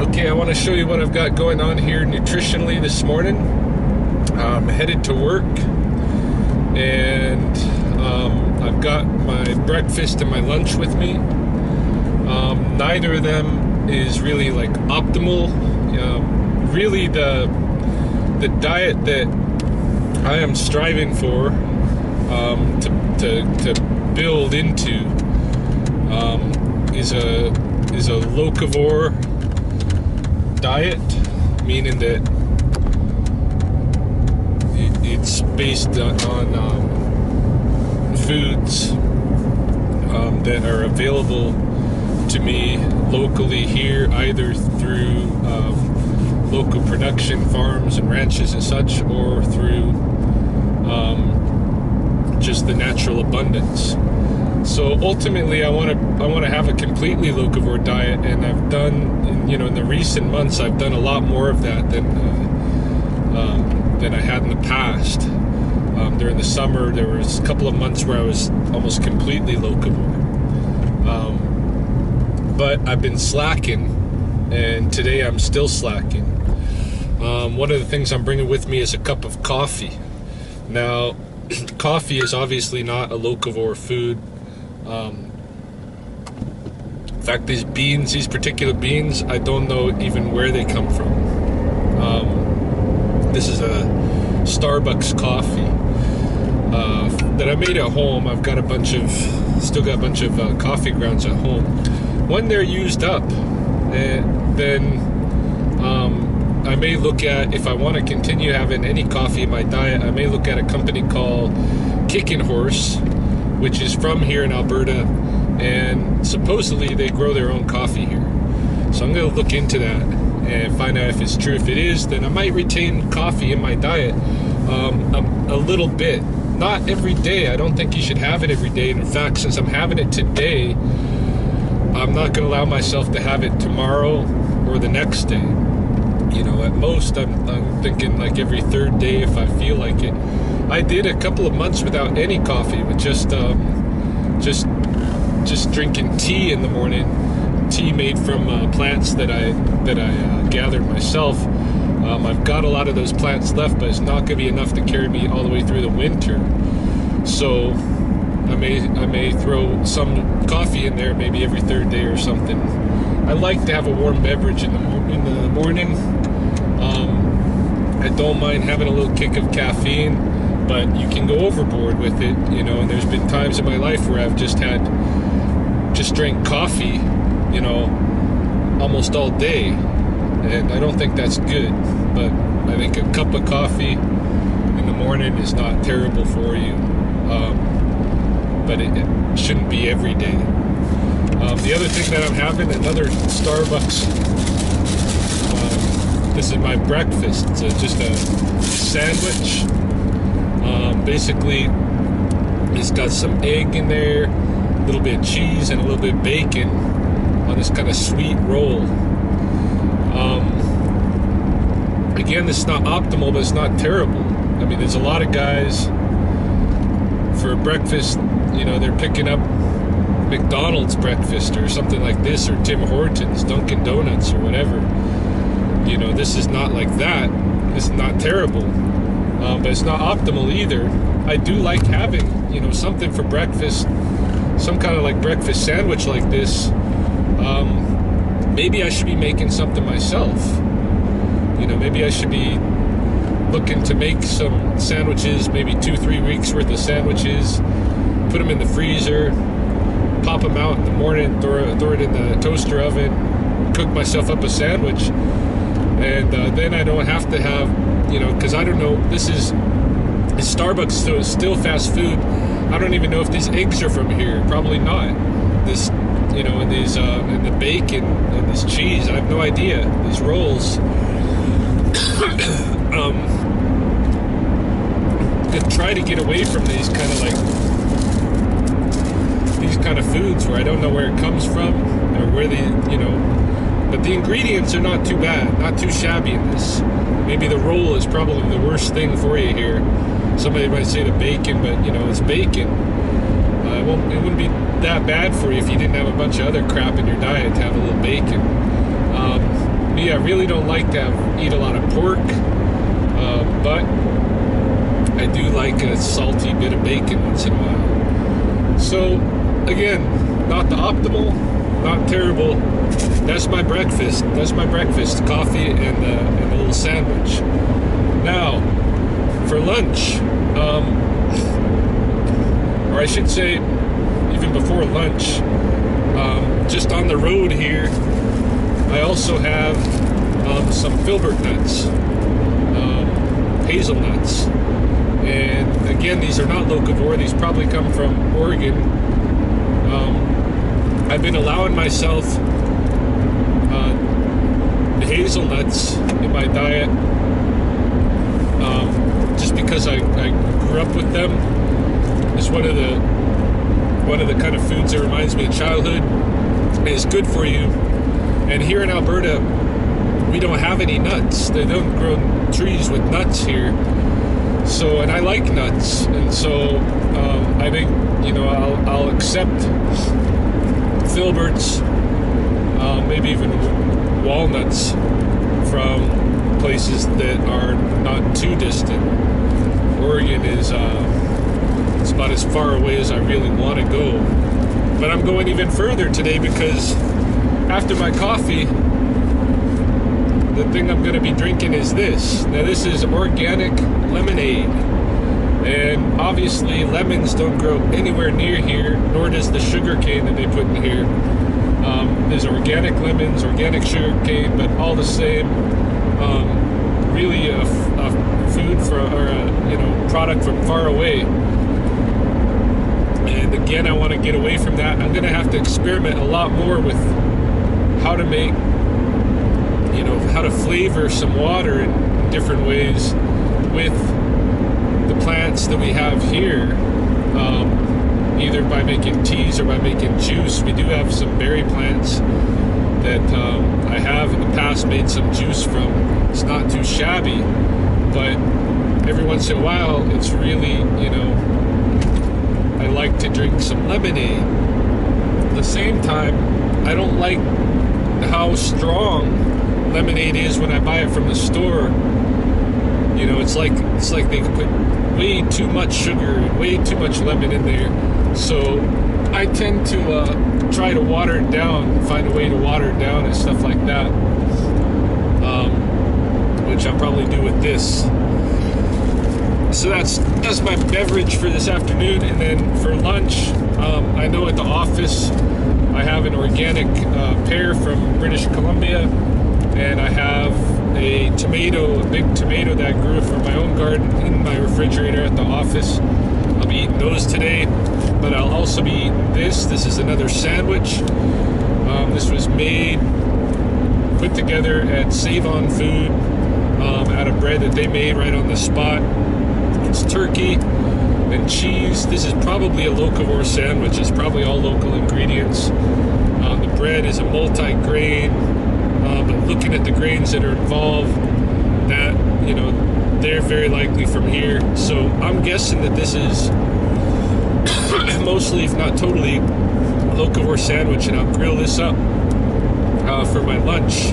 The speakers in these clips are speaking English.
Okay, I want to show you what I've got going on here nutritionally this morning. I'm headed to work, and I've got my breakfast and my lunch with me. Neither of them is really like optimal. Really the diet that I am striving for to build into is a locavore diet, meaning that it's based on foods that are available to me locally here, either through local production farms and ranches and such, or through just the natural abundance. So ultimately, I want to have a completely locavore diet, and I've done, in the recent months, I've done a lot more of that than I had in the past. During the summer, there was a couple of months where I was almost completely locavore. But I've been slacking, and today I'm still slacking. One of the things I'm bringing with me is a cup of coffee. Now, coffee is obviously not a locavore food. In fact, these particular beans, I don't know even where they come from. This is a Starbucks coffee that I made at home. I've got still got a bunch of coffee grounds at home. When they're used up, then I may look at, if I want to continue having any coffee in my diet, I may look at a company called Kickin' Horse, which is from here in Alberta, and supposedly they grow their own coffee here. So I'm going to look into that and find out if it's true. If it is, then I might retain coffee in my diet a little bit. Not every day. I don't think you should have it every day. And in fact, since I'm having it today, I'm not going to allow myself to have it tomorrow or the next day. At most, I'm thinking like every third day if I feel like it. I did a couple of months without any coffee, with just drinking tea in the morning, tea made from plants that I gathered myself. I've got a lot of those plants left, but it's not going to be enough to carry me all the way through the winter. So I may throw some coffee in there, maybe every third day or something. I like to have a warm beverage in the morning. I don't mind having a little kick of caffeine, but you can go overboard with it, and there's been times in my life where I've just drank coffee, almost all day, and I don't think that's good. But I think a cup of coffee in the morning is not terrible for you, but it shouldn't be every day. The other thing that I'm having, another Starbucks, this is my breakfast. It's just a sandwich. Basically, it's got some egg in there, a little bit of cheese, and a little bit of bacon on this kind of sweet roll. Again, this is not optimal, but it's not terrible. I mean, there's a lot of guys for breakfast, they're picking up McDonald's breakfast or something like this, or Tim Hortons, Dunkin' Donuts, or whatever. This is not like that. This is not terrible, but it's not optimal either. I do like having, something for breakfast, some kind of like breakfast sandwich like this. Maybe I should be making something myself. Maybe I should be looking to make some sandwiches, maybe 2-3 weeks worth of sandwiches, put them in the freezer, pop them out in the morning, throw it in the toaster oven, cook myself up a sandwich, and then I don't have to have, because I don't know, it's Starbucks, so it's still fast food. I don't even know if these eggs are from here. Probably not. This, and these, and the bacon and this cheese, I have no idea. These rolls. Could try to get away from these kind of foods where I don't know where it comes from, or where but the ingredients are not too bad, not too shabby in this. Maybe the roll is probably the worst thing for you here. Somebody might say the bacon, but it's bacon. It wouldn't be that bad for you if you didn't have a bunch of other crap in your diet to have a little bacon. Me, I really don't like to eat a lot of pork, but I do like a salty bit of bacon once in a while. So again, not the optimal, not terrible. That's my breakfast. That's my breakfast: coffee and a little sandwich. Now, for lunch, or I should say, even before lunch, just on the road here, I also have some filbert nuts, hazelnuts. And again, these are not locavore. These probably come from Oregon. I've been allowing myself the hazelnuts in my diet just because I grew up with them. It's one of the kind of foods that reminds me of childhood. It's good for you. And here in Alberta, we don't have any nuts. They don't grow trees with nuts here. So, and I like nuts, and so I think, you know, I'll accept filberts, maybe even walnuts from places that are not too distant. Oregon is it's about as far away as I really want to go. But I'm going even further today because after my coffee, the thing I'm going to be drinking is this. Now, this is organic lemonade. And obviously, lemons don't grow anywhere near here, nor does the sugar cane that they put in here. There's organic lemons, organic sugar cane, but all the same, really a food for, or a, you know, product from far away. And again, I want to get away from that. I'm going to have to experiment a lot more with how to make, you know, how to flavor some water in different ways with the plants that we have here, either by making teas or by making juice. We do have some berry plants that I have in the past made some juice from. It's not too shabby, but every once in a while, it's really, you know, I like to drink some lemonade. At the same time, I don't like how strong lemonade is when I buy it from the store. You know, it's like they put way too much sugar and way too much lemon in there. So I tend to try to water it down, find a way to water it down and stuff like that, which I'll probably do with this. So that's my beverage for this afternoon. And then for lunch, I know at the office I have an organic pear from British Columbia, and I have a big tomato that I grew from my own garden in my refrigerator at the office. I'll be eating those today, but I'll also be eating this. This is another sandwich. This was put together at Save On Food out of bread that they made right on the spot. It's turkey and cheese. This is probably a locavore sandwich. It's probably all local ingredients. The bread is a multi-grain, but looking at the grains that are involved, that, you know, they're very likely from here. So I'm guessing that this is mostly, if not totally, a locavore sandwich, and I'll grill this up for my lunch,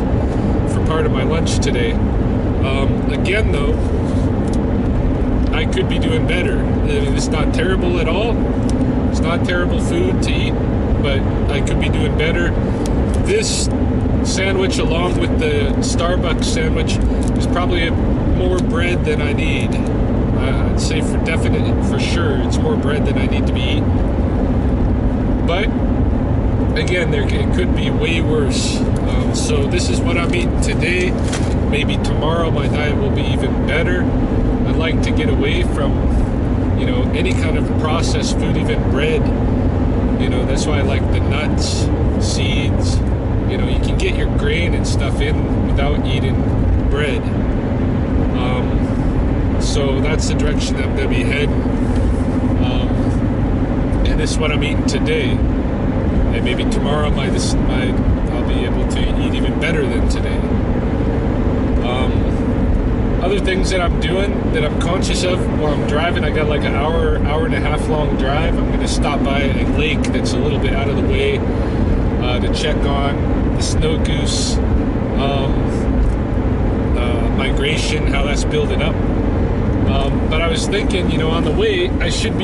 for part of my lunch today. Again, though, I could be doing better. I mean, it's not terrible at all. It's not terrible food to eat, but I could be doing better. This sandwich, along with the Starbucks sandwich, is probably more bread than I need. I'd say for sure, it's more bread than I need to be eating. But again, it could be way worse. So this is what I'm eating today. Maybe tomorrow my diet will be even better. I'd like to get away from, you know, any kind of processed food, even bread. You know, that's why I like the nuts, seeds. You know, you can get your grain and stuff in without eating bread. So that's the direction I'm going to be heading. And this is what I'm eating today. And maybe tomorrow I'll be able to eat even better than today. Other things that I'm doing that I'm conscious of while I'm driving, I got like an hour and a half long drive. I'm going to stop by a lake that's a little bit out of the way to check on the snow goose. migration, how that's building up. But I was thinking, on the way, I should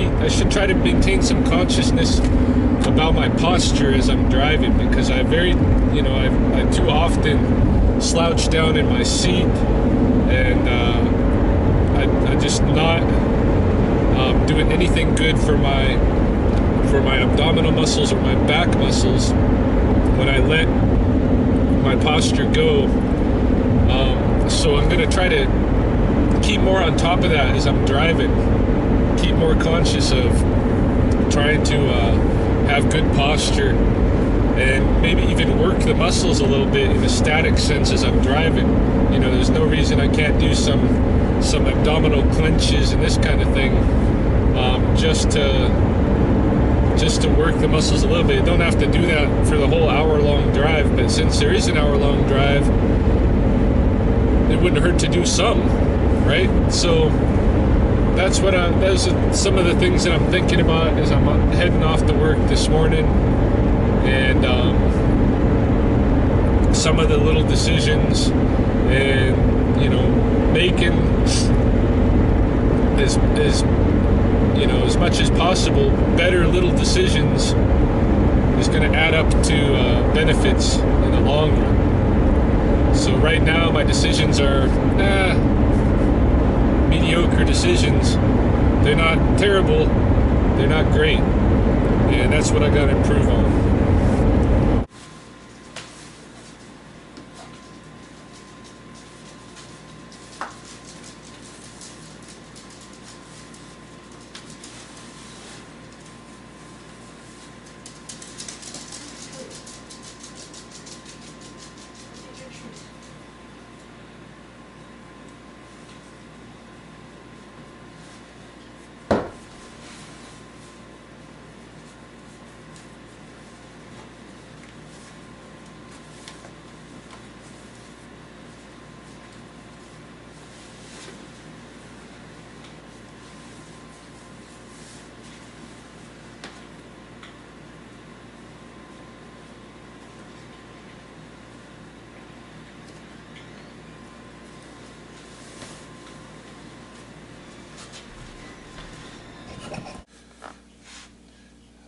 try to maintain some consciousness about my posture as I'm driving, because I too often slouch down in my seat, and I just not doing anything good for my abdominal muscles or my back muscles when I let my posture go. So I'm going to try to keep more on top of that as I'm driving. Keep more conscious of trying to have good posture, and maybe even work the muscles a little bit in a static sense as I'm driving. There's no reason I can't do some abdominal clenches and this kind of thing, just to work the muscles a little bit. You don't have to do that for the whole hour-long drive, but since there is an hour-long drive, it wouldn't hurt to do some, right? So those are some of the things that I'm thinking about as I'm heading off to work this morning, and some of the little decisions, and making as much as possible better little decisions is going to add up to benefits in the long run. So right now my decisions are mediocre decisions. They're not terrible, they're not great, and that's what I got to improve on.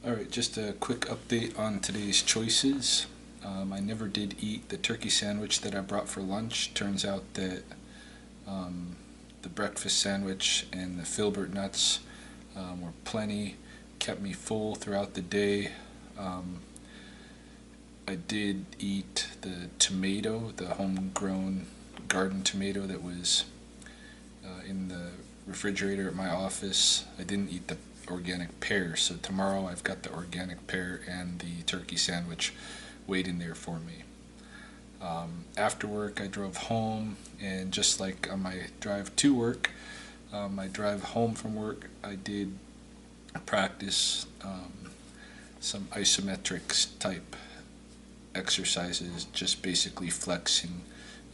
Alright, just a quick update on today's choices. I never did eat the turkey sandwich that I brought for lunch. Turns out that the breakfast sandwich and the filbert nuts were plenty, kept me full throughout the day. I did eat the tomato, the homegrown garden tomato that was in the refrigerator at my office. I didn't eat the organic pear, so tomorrow I've got the organic pear and the turkey sandwich waiting there for me. After work I drove home, and just like on my drive to work, my drive home from work, I did practice some isometrics type exercises, just basically flexing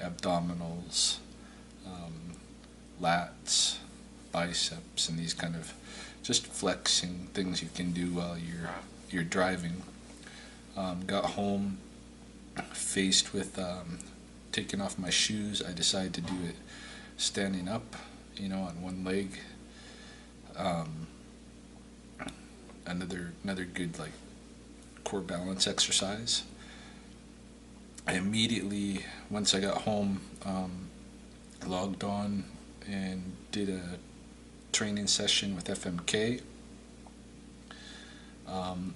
abdominals, lats, biceps, and these kind of just flexing things you can do while you're driving. Got home, faced with taking off my shoes. I decided to do it standing up, on one leg. Another good core balance exercise. I immediately, once I got home, logged on and did a training session with FMK.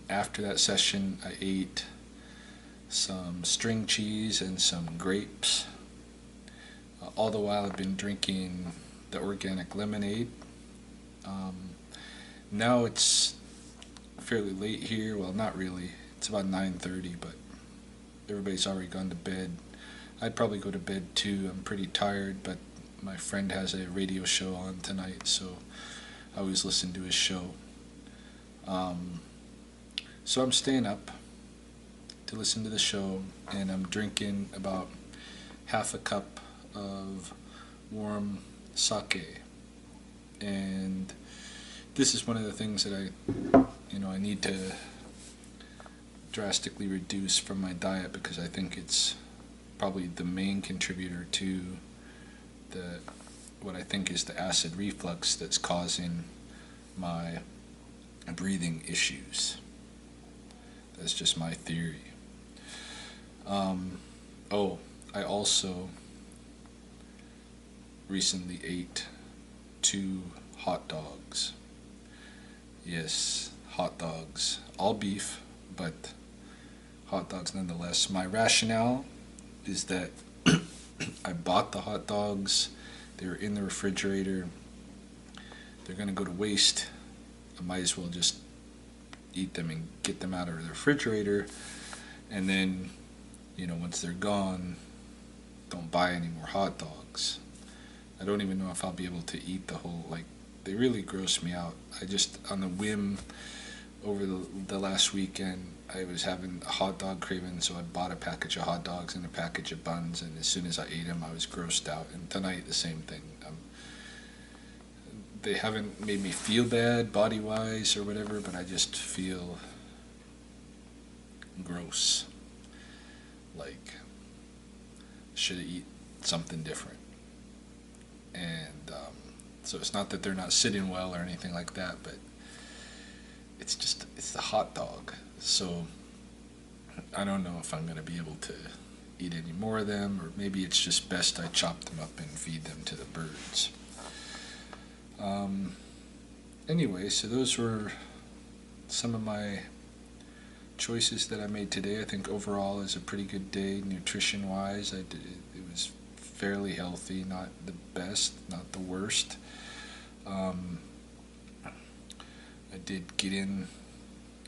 After that session I ate some string cheese and some grapes. All the while I've been drinking the organic lemonade. Now it's fairly late here. Well, not really. It's about 9:30, but everybody's already gone to bed. I'd probably go to bed too. I'm pretty tired, but my friend has a radio show on tonight, so I always listen to his show. So I'm staying up to listen to the show, and I'm drinking about half a cup of warm sake. And this is one of the things that I need to drastically reduce from my diet, because I think it's probably the main contributor to the what I think is the acid reflux that's causing my breathing issues. That's just my theory. Oh, I also recently ate 2 hot dogs. Yes, hot dogs. All beef, but hot dogs nonetheless. My rationale is that I bought the hot dogs, they were in the refrigerator, they're going to go to waste. I might as well just eat them and get them out of the refrigerator, and then, once they're gone, don't buy any more hot dogs. I don't even know if I'll be able to eat the whole, they really gross me out. I just, on the whim, over the last weekend, I was having a hot dog craving, so I bought a package of hot dogs and a package of buns, and as soon as I ate them, I was grossed out. And tonight, the same thing. They haven't made me feel bad body-wise or whatever, but I just feel gross. Should have eaten something different. And so it's not that they're not sitting well or anything like that, but it's the hot dog. So I don't know if I'm going to be able to eat any more of them, or maybe it's just best I chop them up and feed them to the birds. Anyway, so those were some of my choices that I made today. I think overall is a pretty good day nutrition-wise. It was fairly healthy, not the best, not the worst. I did get in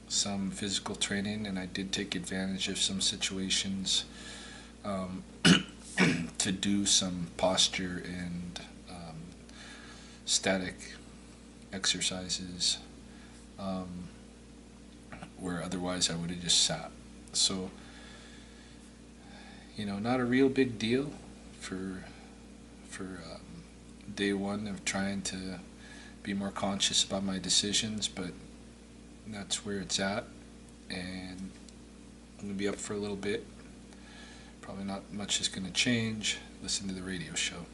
some physical training, and I did take advantage of some situations to do some posture and static exercises where otherwise I would have just sat. So, not a real big deal for day one of trying to be more conscious about my decisions, but that's where it's at, and I'm going to be up for a little bit. Probably not much is going to change. Listen to the radio show.